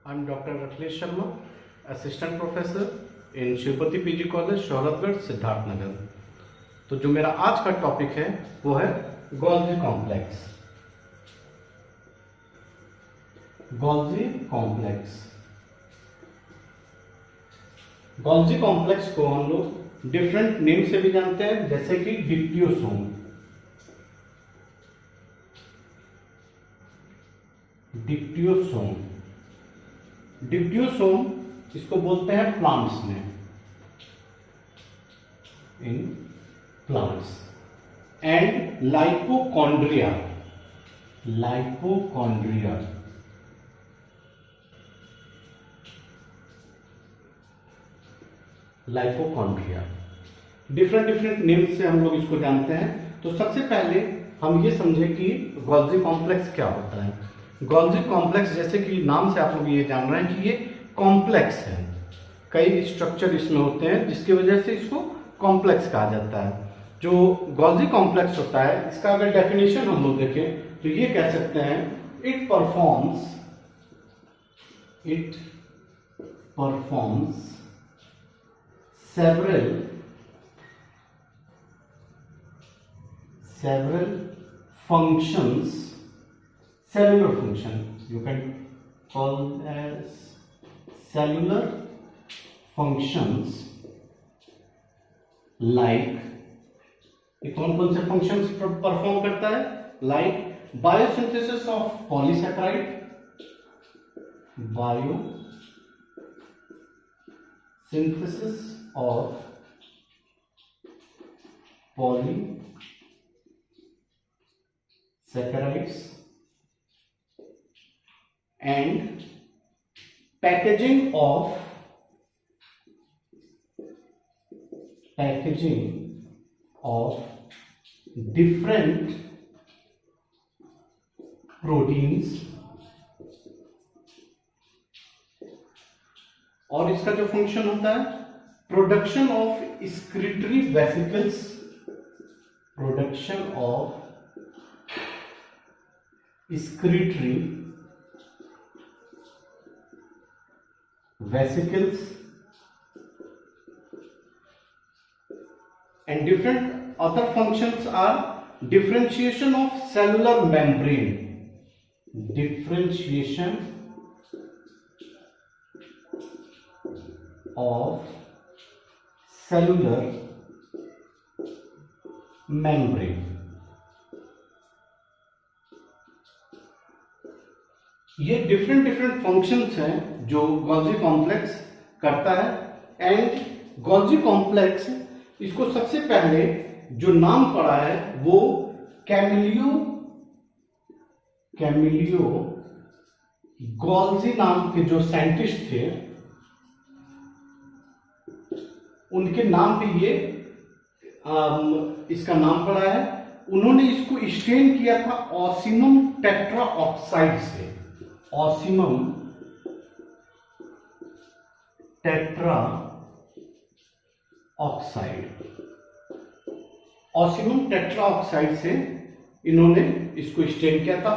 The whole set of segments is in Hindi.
I'm Dr. Akhilesh Sharma, Assistant Professor in Shivpati PG college Shohratgarh Siddharthnagar. तो जो मेरा आज का टॉपिक है वो है Golgi complex. Golgi complex Golgi complex को हम लोग डिफरेंट नेम से भी जानते हैं, जैसे कि डिप्टियोसोम। डिप्टियोसोम डिप्टियोसोम इसको बोलते हैं प्लांट्स में, in plants. And lipochondria lipochondria lipochondria different name से हम लोग इसको जानते हैं। तो सबसे पहले हम ये समझे कि गोल्जी कॉम्प्लेक्स क्या होता है। गोल्जी कॉम्प्लेक्स, जैसे कि नाम से आप लोग ये जान रहे हैं कि ये कॉम्प्लेक्स है, कई स्ट्रक्चर इसमें होते हैं जिसकी वजह से इसको कॉम्प्लेक्स कहा जाता है। जो गोल्जी कॉम्प्लेक्स होता है, इसका अगर डेफिनेशन हम लोग देखें तो ये कह सकते हैं it performs several functions, cellular function, you can call as cellular functions, like ये कौन से फंक्शंस परफॉर्म करता है, like biosynthesis of polysaccharide, biosynthesis of polysaccharides and packaging of different proteins। और इसका जो फंक्शन होता है, production of excretory vesicles, production of excretory vesicles and different other functions are differentiation of cellular membrane, differentiation of cellular membrane। ये डिफरेंट फंक्शंस हैं जो गोल्जी कॉम्प्लेक्स करता है। एंड गोल्जी कॉम्प्लेक्स, इसको सबसे पहले जो नाम पड़ा है वो कैमिलियो गोल्जी नाम के जो साइंटिस्ट थे, उनके नाम पे ये इसका नाम पड़ा है। उन्होंने इसको स्टेन किया था ऑसिमम टेट्रा ऑक्साइड से। ऑसिमम टेट्रा ऑक्साइड से इन्होंने इसको स्टेन किया था।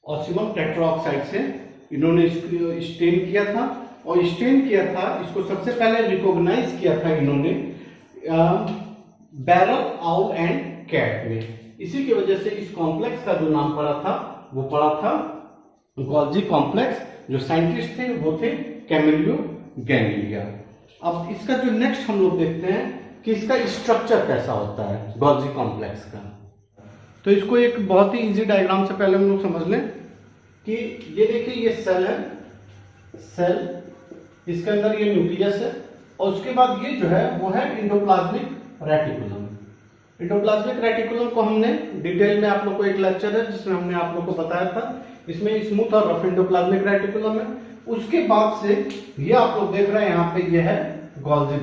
ऑसिमम टेट्रा ऑक्साइड से इन्होंने इसको स्टेन किया था। और स्टेन किया था, इसको सबसे पहले रिकॉग्नाइज किया था इन्होंने बैरल, आउल एंड कैट में। इसी की वजह से इस कॉम्प्लेक्स का जो नाम पड़ा था वो पड़ा था गोल्जी कॉम्प्लेक्स। जो साइंटिस्ट थे वो थे कैमिलियो गैंगिलिया। अब इसका जो नेक्स्ट हम लोग देखते हैं कि इसका स्ट्रक्चर कैसा होता है गोल्जी कॉम्प्लेक्स का। तो इसको एक बहुत ही इजी डायग्राम से पहले हम लोग समझ लें कि ये देखिए, ये सेल है, सेल, इसके अंदर ये न्यूक्लियस है, और उसके बाद ये जो है वो है इंडोप्लाज्मिक रेटिकुलम। इंडोप्लाज्मिक रेटिकुलम को हमने डिटेल में, आप लोग को एक लेक्चर है जिसमें हमने आप लोग को बताया था, इसमें स्मूथ और रफ इंडोप्लाज्मिक रेटिकुलम है। उसके बाद से ये आप लोग देख रहे हैं यहाँ पे, ये है गोल्जी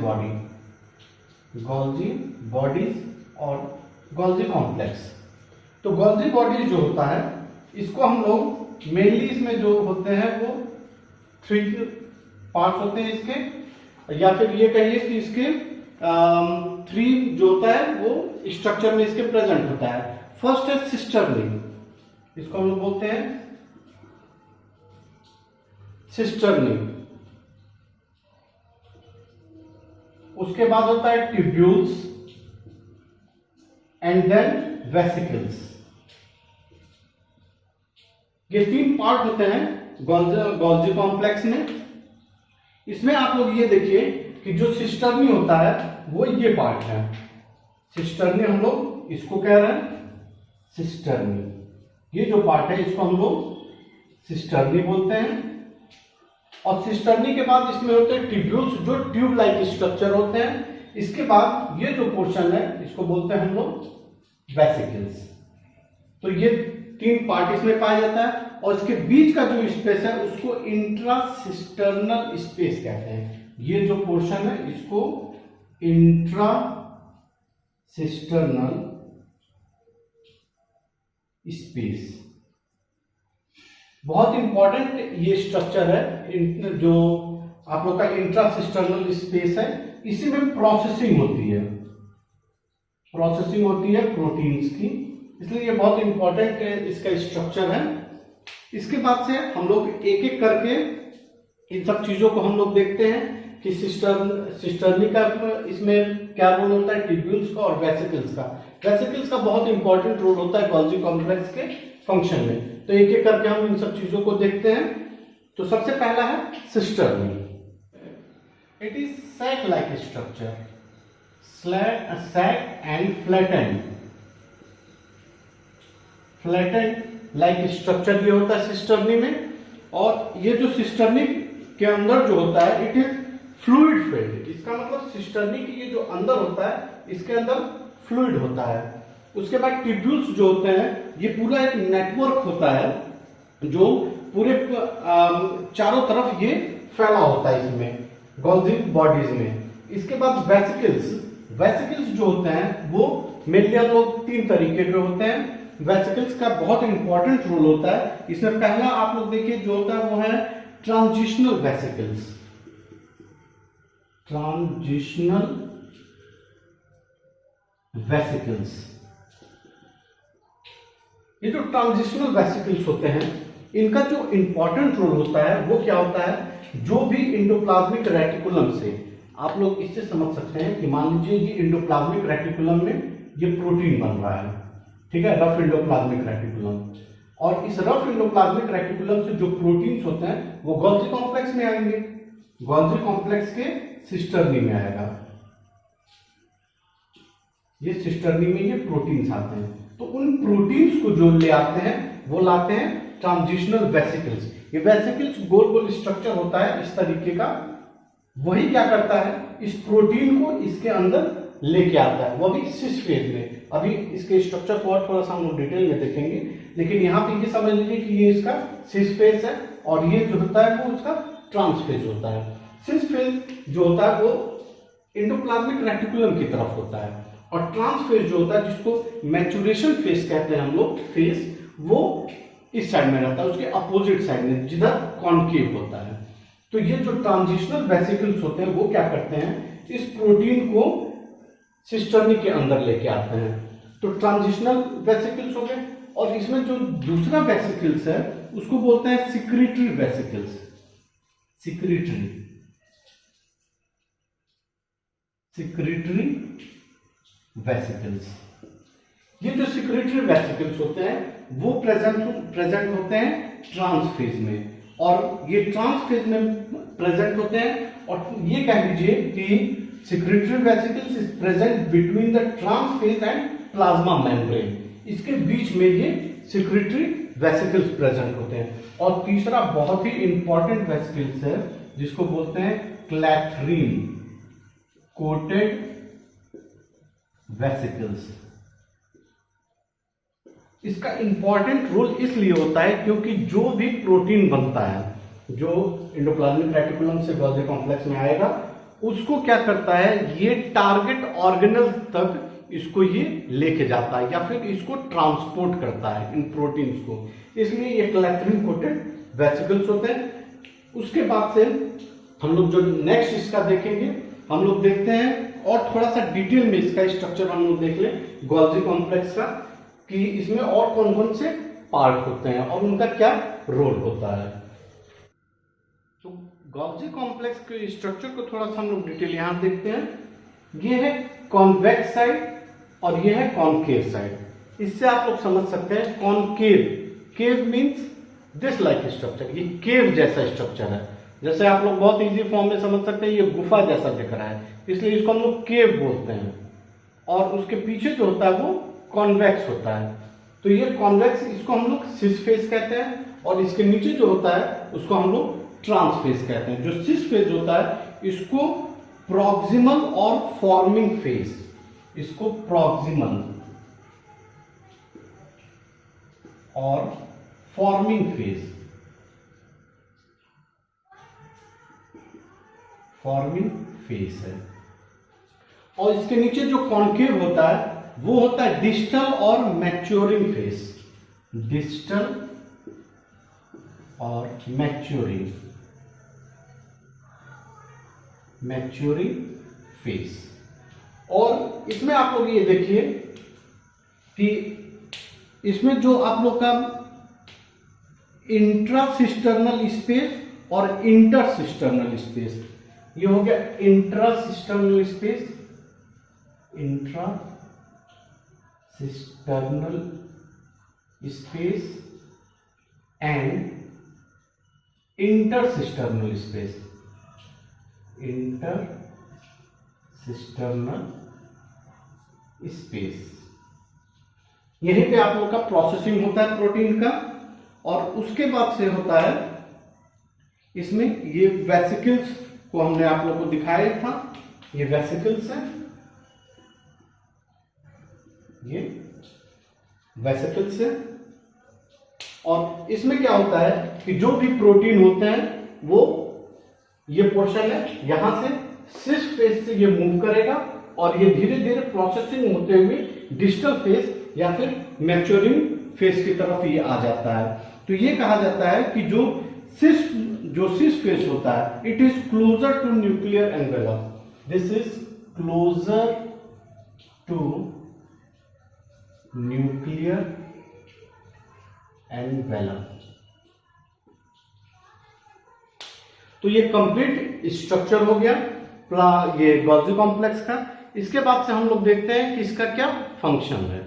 बॉडीज और गोल्जी कॉम्प्लेक्स। तो गोल्जी बॉडीज जो होता है, इसको हम लोग मेनली, इसमें जो होते हैं वो 3 पार्ट्स होते हैं इसके, या फिर ये कहिए कि इसके 3 जो होता है वो स्ट्रक्चर में इसके प्रेजेंट होता है। फर्स्ट है सिस्टर्नी, इसको हम लोग बोलते हैं सिस्टर्नी। उसके बाद होता है ट्यूब्यूल्स एंड देन वेसिकल्स। ये 3 पार्ट होते हैं गोल्जी कॉम्प्लेक्स में। इसमें आप लोग ये देखिए कि जो सिस्टर्नी होता है वो ये पार्ट है। सिस्टर्नी हम लोग इसको कह रहे हैं सिस्टर्नी, ये जो पार्ट है इसको हम लोग सिस्टर्नी बोलते हैं। और सिस्टर्नी के बाद इसमें होते हैं ट्यूब्यूल्स, जो ट्यूब लाइक स्ट्रक्चर होते हैं। इसके बाद ये जो पोर्शन है इसको बोलते हैं हम लोग वेसिकल्स। तो ये 3 पार्ट इसमें पाया जाता है और इसके बीच का जो स्पेस है उसको इंट्रासिस्टर्नल स्पेस कहते हैं। ये जो पोर्शन है इसको इंट्रासिस्टर्नल स्पेस, बहुत इंपॉर्टेंट ये स्ट्रक्चर है। जो आप लोग का इंट्रासिस्टर्नल स्पेस है, इसी में प्रोसेसिंग होती है, प्रोटीन्स की, इसलिए ये बहुत इंपॉर्टेंट इसका स्ट्रक्चर है। इसके बाद से हम लोग एक एक करके इन सब चीजों को हम लोग देखते हैं कि सिस्टर्नी का इसमें क्या रोल होता है, ट्यूब्यूल्स का और वेसिकल्स का। वेसिकल्स का बहुत इंपॉर्टेंट रोल होता है गोल्जी कॉम्प्लेक्स के फंक्शन में। तो एक एक करके हम इन सब चीजों को देखते हैं। तो सबसे पहला है cisternae. It is sac like structure, sac and flattened like structure ये होता है सिस्टर्नी में। और ये जो सिस्टर्नी के अंदर जो होता है इट इज फ्लूइड फिल्ड। इसका मतलब सिस्टर्नी की ये जो अंदर होता है इसके अंदर फ्लूइड होता है। उसके बाद ट्यूब्यूल्स जो होते हैं ये पूरा एक नेटवर्क होता है जो पूरे चारों तरफ ये फैला होता है इसमें गोल्जी बॉडीज में। इसके बाद वेसिकल्स जो होते हैं वो मेनली हम लोग 3 तरीके के होते हैं। वेसिकल्स का बहुत इंपॉर्टेंट रोल होता है। इसमें पहला आप लोग देखिए जो होता है वो है ट्रांजिशनल वेसिकल्स। ये जो ट्रांजिशनल वेसिकल्स होते हैं इनका जो इंपॉर्टेंट रोल होता है वो क्या होता है, जो भी इंडोप्लाज्मिक रेटिकुलम से, आप लोग इससे समझ सकते हैं कि मान लीजिए ये इंडोप्लाज्मिक रेटिकुलम में ये प्रोटीन बन रहा है, ठीक है, रफ इंडोप्लाज्मिक रेटिकुलम। और इस रफ इंडोप्लाज्मिक रेटिकुलम से जो प्रोटीन्स होते हैं वो गोल्जी कॉम्प्लेक्स में आएंगे, गोल्जी कॉम्प्लेक्स के सिस्टर्नी में आएगा। ये सिस्टर्नी में ये प्रोटीन्स आते हैं। तो उन प्रोटीन्स को जो ले आते हैं वो लाते हैं ट्रांजिशनल वेसिकल्स। ये वेसिकल्स गोल गोल स्ट्रक्चर होता है इस तरीके का, वही क्या करता है इस प्रोटीन को इसके अंदर लेके आता है, वो भी सिस फेज में। अभी इसके स्ट्रक्चर को और थोड़ा सा हम लोग डिटेल में देखेंगे, लेकिन यहाँ पे ये समझ लीजिए कि ये इसका सिस फेज है और ये जो होता है वो उसका ट्रांस फेज होता है। सिस फेज जो होता है वो इंडोप्लाज्मिक रेटिकुलम की तरफ होता है और ट्रांस फेज जो होता है जिसको मैचुरेशन फेज कहते हैं हम लोग, फेज, वो इस साइड में रहता है, उसके अपोजिट साइड में जिधर कॉन्केव होता है। तो ये जो ट्रांजिशनल वेसिकल्स होते हैं वो क्या करते हैं, इस प्रोटीन को सिस्टर्नी के अंदर लेके आते हैं। तो ट्रांजिशनल वेसिकल्स हो गए। और इसमें जो दूसरा वेसिकल्स है उसको बोलते हैं सिक्रीटरी वेसिकल्स। सिक्रीटरी वेसिकल्स, ये जो सिक्रीटरी वेसिकल्स होते हैं वो प्रेजेंट होते हैं ट्रांस फेज में, और ये ट्रांस फेज में प्रेजेंट होते हैं। और ये कह लीजिए कि secretory vesicles is present between the trans face and plasma membrane. इसके बीच में ये सिक्रीटरी वेसिकल्स प्रेजेंट होते हैं। और तीसरा बहुत ही इंपॉर्टेंट वेसिकल्स है जिसको बोलते हैं क्लैथरीन कोटेड वेसिकल्स। इसका इंपॉर्टेंट रोल इसलिए होता है क्योंकि जो भी प्रोटीन बनता है जो इंडोप्लाज्मिक रेटिकुलम से गोल्जी कॉम्प्लेक्स में आएगा उसको क्या करता है, ये टारगेट ऑर्गेनल तक इसको ये लेके जाता है या फिर इसको ट्रांसपोर्ट करता है इन प्रोटीन्स को, इसलिए ये क्लैथरीन कोटेड वेसिकल्स होते हैं। उसके बाद से हम लोग जो नेक्स्ट इसका देखेंगे, हम लोग देखते हैं और थोड़ा सा डिटेल में इसका स्ट्रक्चर हम लोग देख ले गोल्जी कॉम्प्लेक्स का, कि इसमें और कौन कौन से पार्ट होते हैं और उनका क्या रोल होता है। तो गोल्जी कॉम्प्लेक्स के स्ट्रक्चर को थोड़ा सा हम लोग डिटेल यहां देखते हैं। ये है कॉन्वेक्स साइड और ये है कॉनकेव साइड। इससे आप लोग समझ सकते हैं concave, cave means this like structure, ये केव जैसा स्ट्रक्चर है। जैसे आप लोग बहुत इजी फॉर्म में समझ सकते हैं, ये गुफा जैसा दिख रहा है, इसलिए इसको हम लोग केव बोलते हैं। और उसके पीछे जो होता है वो कॉन्वेक्स होता है। तो ये कॉन्वेक्स, इसको हम लोग सिस फेस कहते हैं, और इसके नीचे जो होता है उसको हम लोग ट्रांसफेस कहते हैं। जो सिस फेस होता है इसको प्रॉक्सिमल और फॉर्मिंग फेस, इसको प्रॉक्सिमल और फॉर्मिंग फेस, फॉर्मिंग फेस है। और इसके नीचे जो कॉन्केव होता है वो होता है डिस्टल और मैच्योरिंग फेस, डिस्टल और मैच्योरिंग फेस। और इसमें आप लोग ये देखिए कि इसमें जो आप लोग का इंट्रासिस्टर्नल स्पेस और इंटरसिस्टर्नल स्पेस, ये हो गया intracisternal space, intracisternal space and intercisternal space, intercisternal space. यहीं पे आप लोग का प्रोसेसिंग होता है प्रोटीन का। और उसके बाद से होता है इसमें ये वेसिकल्स को हमने आप लोग को दिखाया था, ये वेसिकल्स है, ये वेसिकल्स है। और इसमें क्या होता है कि जो भी प्रोटीन होते हैं वो ये पोर्शन है, यहां से सिस फेस से ये मूव करेगा और ये धीरे धीरे प्रोसेसिंग होते हुए डिस्टल फेस या फिर मैच्योरिंग फेस की तरफ ये आ जाता है। तो ये कहा जाता है कि जो सिस फेस होता है it is closer to nuclear envelope, this is closer to nuclear envelope. तो ये कंप्लीट स्ट्रक्चर हो गया ये गोल्जी कॉम्प्लेक्स का। इसके बाद से हम लोग देखते हैं कि इसका क्या फंक्शन है।